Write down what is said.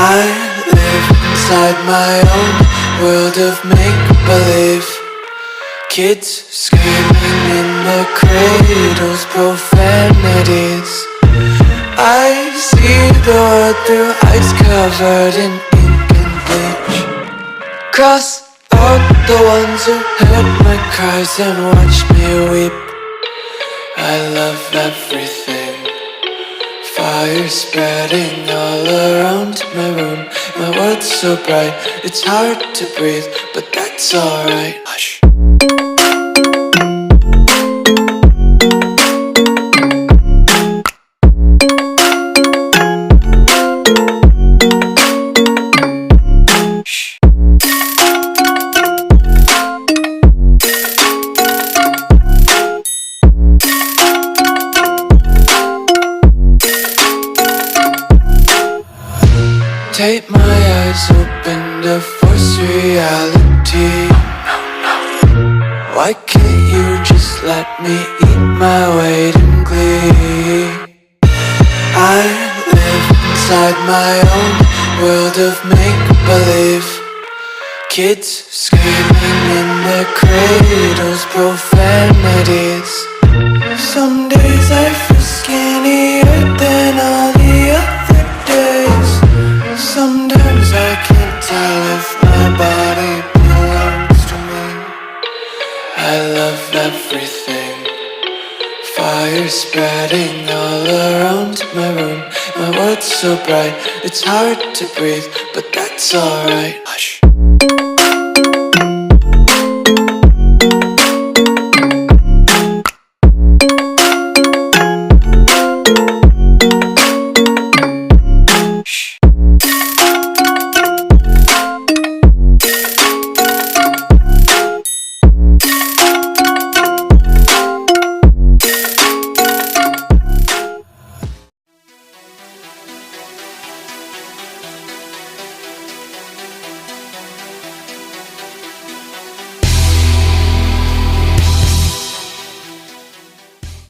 I live inside my own world of make-believe. Kids screaming in the cradles, profanities. I see the world through eyes covered in ink and bleach. Cross out the ones who heard my cries and watched me weep. I love everything. Fire spreading all around my room. My world's so bright, it's hard to breathe, but that's alright. Hush. Tape my eyes open to force reality. Why can't you just let me eat my weight in glee? I live inside my own world of make-believe. Kids screaming in their cradles, profanities. Some days I feel skinnier than all the other days. Sometimes I can't tell if my body belongs to me. I love everything. Fire spreading all around my room. My world's so bright, it's hard to breathe, but that's alright.